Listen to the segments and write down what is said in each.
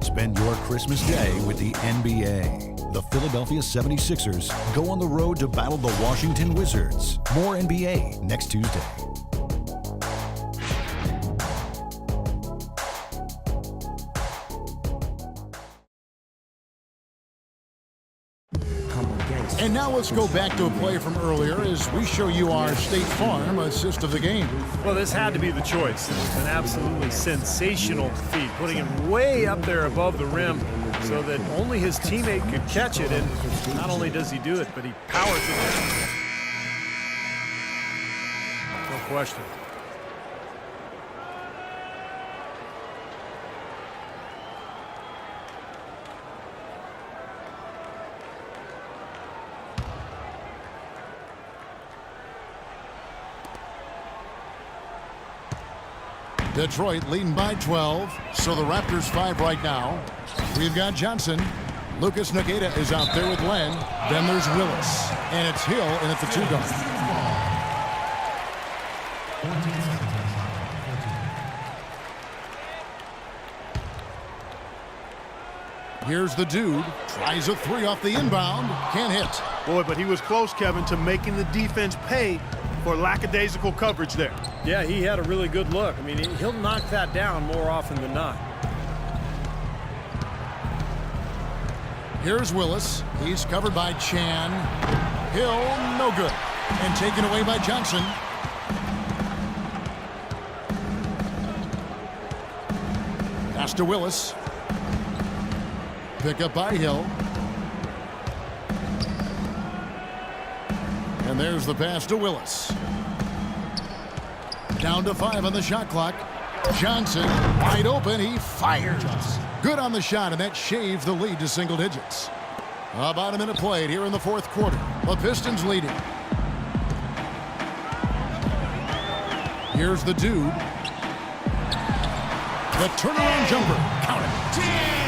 Spend your Christmas day with the NBA. The Philadelphia 76ers go on the road to battle the Washington Wizards. More NBA next Tuesday. And now let's go back to a play from earlier as we show you our State Farm assist of the game. Well, this had to be the choice. An absolutely sensational feat, putting it way up there above the rim so that only his teammate could catch it. And not only does he do it, but he powers it down. No question. Detroit leading by 12, so the Raptors 5 right now. We've got Johnson. Lucas Nagata is out there with Len. Then there's Willis. And it's Hill in at the 2-guard. Here's the dude. Tries a 3 off the inbound. Can't hit. Boy, but he was close, Kevin, to making the defense pay for lackadaisical coverage there. Yeah, he had a really good look. I mean, he'll knock that down more often than not. Here's Willis. He's covered by Chan. Hill, no good. And taken away by Johnson. Pass to Willis. Pick up by Hill. And there's the pass to Willis. Down to 5 on the shot clock. Johnson, wide open, he fires. Good on the shot, and that shaved the lead to single digits. About a minute played here in the fourth quarter. The Pistons leading. Here's the dude. The turnaround jumper. Count it.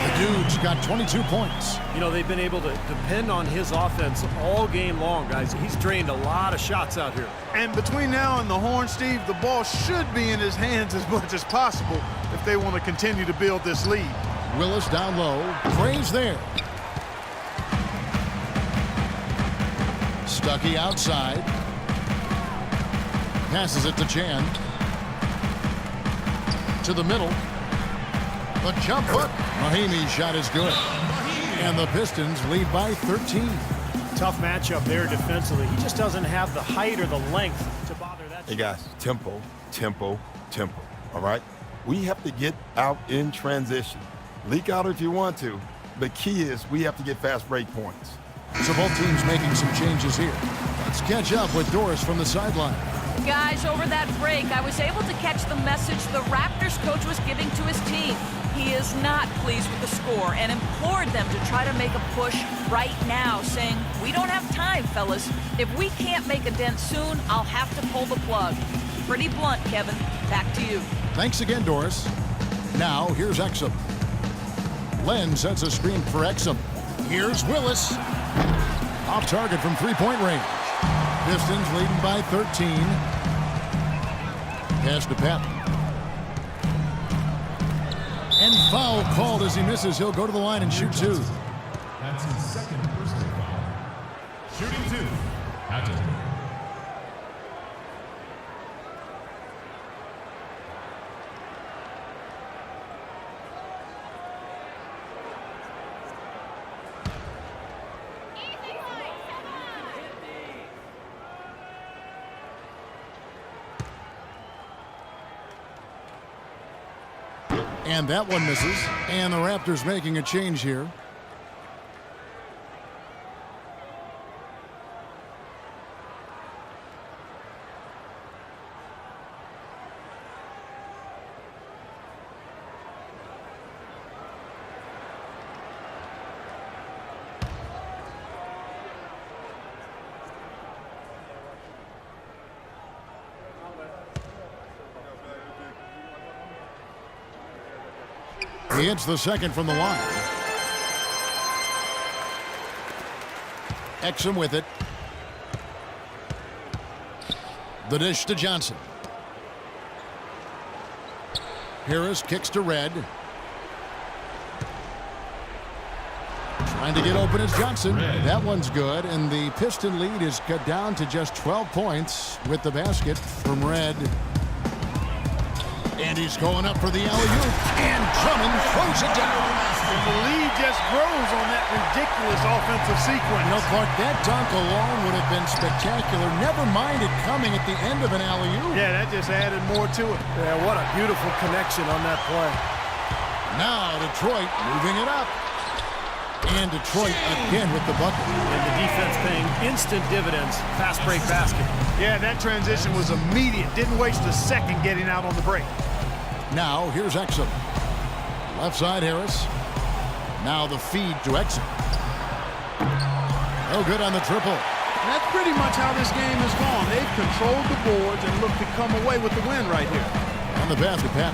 The dude's got 22 points. You know, they've been able to depend on his offense all game long, guys. He's drained a lot of shots out here. And between now and the horn, Steve, the ball should be in his hands as much as possible if they want to continue to build this lead. Willis down low. Gray's there. Stuckey outside. Passes it to Chan. To the middle. The jump hook. Mahimi's shot is good. And the Pistons lead by 13. Tough matchup there defensively. He just doesn't have the height or the length to bother that. Hey, guys, tempo, tempo, tempo, all right? We have to get out in transition. Leak out if you want to. The key is we have to get fast break points. So both teams making some changes here. Let's catch up with Doris from the sideline. Guys, over that break, I was able to catch the message the Raptors coach was giving to his team. He is not pleased with the score and implored them to try to make a push right now, saying, "We don't have time, fellas. If we can't make a dent soon, I'll have to pull the plug." Pretty blunt, Kevin. Back to you. Thanks again, Doris. Now, here's Exum. Len sets a screen for Exum. Here's Willis. Off target from three-point range. Pistons leading by 13. Pass to Patton. And foul called as he misses. He'll go to the line and shoot 2. That's his second personal foul. Shooting 2. Patton. And that one misses. And the Raptors making a change here. He hits the second from the line. Exum with it. The dish to Johnson. Harris kicks to Red. Trying to get open is Johnson. That one's good, and the Piston lead is cut down to just 12 points with the basket from Red. And he's going up for the alley-oop, and Drummond throws it down. And the lead just grows on that ridiculous offensive sequence. You know, Clark, that dunk alone would have been spectacular. Never mind it coming at the end of an alley-oop. Yeah, that just added more to it. Yeah, what a beautiful connection on that play. Now Detroit moving it up. And Detroit again with the bucket. And the defense paying instant dividends. Fast break basket. Yeah, that transition was immediate. Didn't waste a second getting out on the break. Now here's Exum. Left side Harris. Now the feed to Exum. No good on the triple. And that's pretty much how this game has gone. They've controlled the boards and look to come away with the win right here. On the basket, Pat.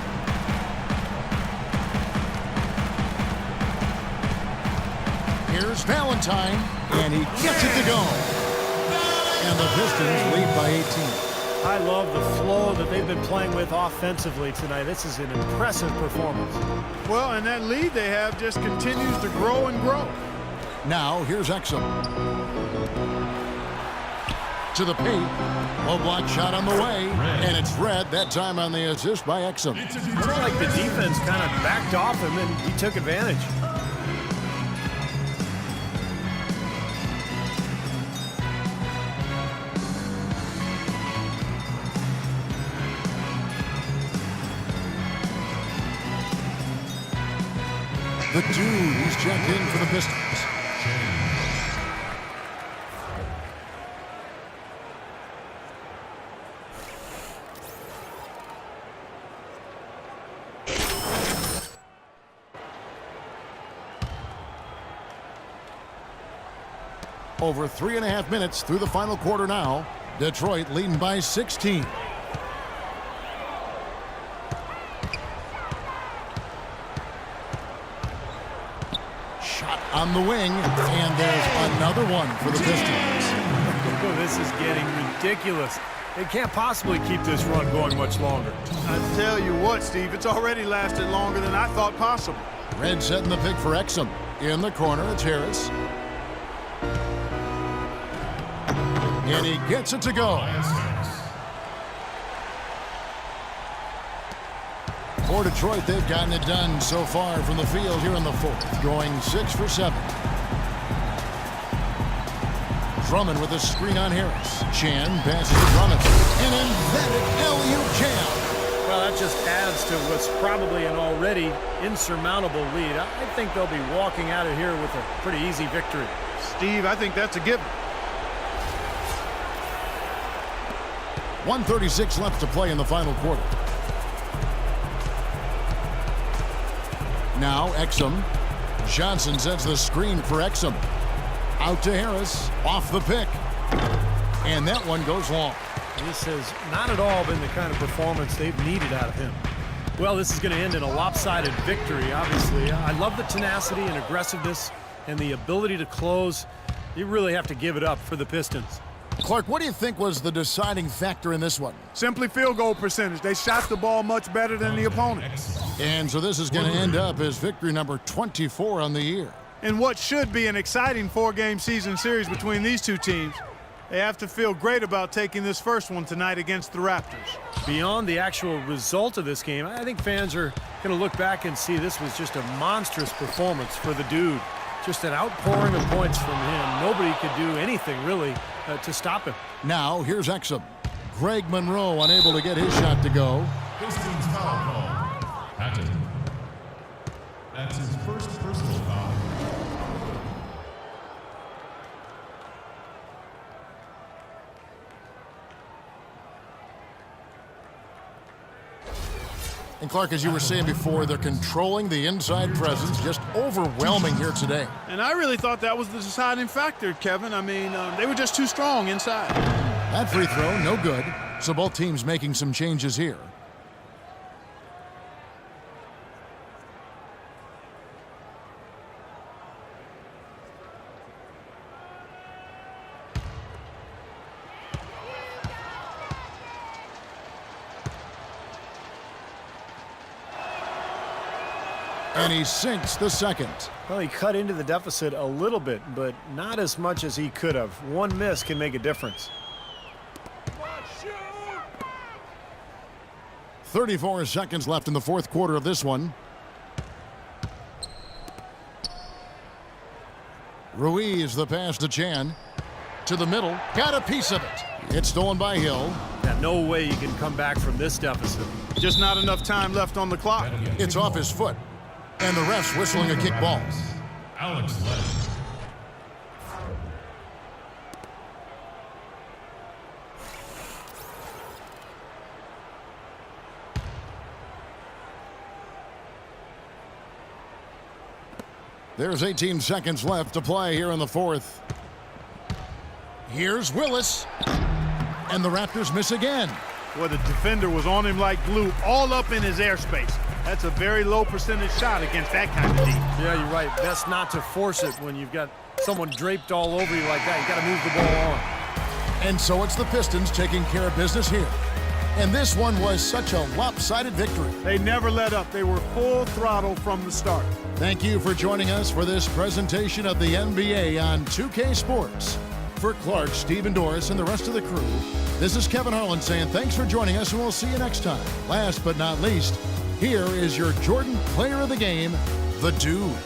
Here's Valentine, and he gets it to go. And the Pistons lead by 18. I love the flow that they've been playing with offensively tonight. This is an impressive performance. Well, and that lead they have just continues to grow and grow. Now here's Exum. To the paint. Low block shot on the way. And it's Red, that time on the assist by Exum. It's like the defense kind of backed off him and he took advantage. The dude, he's checked in for the Pistons. Over 3.5 minutes through the final quarter now. Detroit leading by 16. On the wing, and there's another one for the Pistons. Oh, this is getting ridiculous. They can't possibly keep this run going much longer. I tell you what, Steve, it's already lasted longer than I thought possible. Red setting the pick for Exum. In the corner, it's Harris. And he gets it to go. For Detroit, they've gotten it done so far from the field here in the fourth, going 6 for 7. Drummond with a screen on Harris. Chan passes to Drummond. An embedded alley-oop jam. Well, that just adds to what's probably an already insurmountable lead. I think they'll be walking out of here with a pretty easy victory. Steve, I think that's a given. 1:36 left to play in the final quarter. Now Exum. Johnson sets the screen for Exum. Out to Harris. Off the pick. And that one goes long. This has not at all been the kind of performance they've needed out of him. Well, this is going to end in a lopsided victory, obviously. I love the tenacity and aggressiveness and the ability to close. You really have to give it up for the Pistons. Clark, what do you think was the deciding factor in this one? Simply field goal percentage. They shot the ball much better than the opponent. And so this is going to end up as victory number 24 on the year. In what should be an exciting 4-game season series between these two teams, they have to feel great about taking this first one tonight against the Raptors. Beyond the actual result of this game, I think fans are going to look back and see this was just a monstrous performance for the dude. Just an outpouring of points from him. Nobody could do anything, really, to stop him. Now, here's Exum. Greg Monroe unable to get his shot to go. Pistons foul call. Patton. That's his first personal foul. And Clark, as you were saying before, they're controlling the inside presence, just overwhelming here today. And I really thought that was the deciding factor, Kevin. I mean, they were just too strong inside. That free throw, no good. So both teams making some changes here. And he sinks the second. Well, he cut into the deficit a little bit, but not as much as he could have. One miss can make a difference. 34 seconds left in the fourth quarter of this one. Ruiz, the pass to Chan. To the middle. Got a piece of it. It's stolen by Hill. Yeah, no way you can come back from this deficit. Just not enough time left on the clock. It's off his foot. And the ref's whistling a kick ball. Alex Len. There's 18 seconds left to play here in the fourth. Here's Willis. And the Raptors miss again. Well, the defender was on him like glue, all up in his airspace. That's a very low percentage shot against that kind of D. Yeah, you're right. Best not to force it when you've got someone draped all over you like that. You got to move the ball on. And so it's the Pistons taking care of business here. And this one was such a lopsided victory. They never let up. They were full throttle from the start. Thank you for joining us for this presentation of the NBA on 2K Sports. For Clark, Stephen Doris, and the rest of the crew, this is Kevin Harlan saying thanks for joining us, and we'll see you next time. Last but not least, here is your Jordan Player of the Game, the Dude.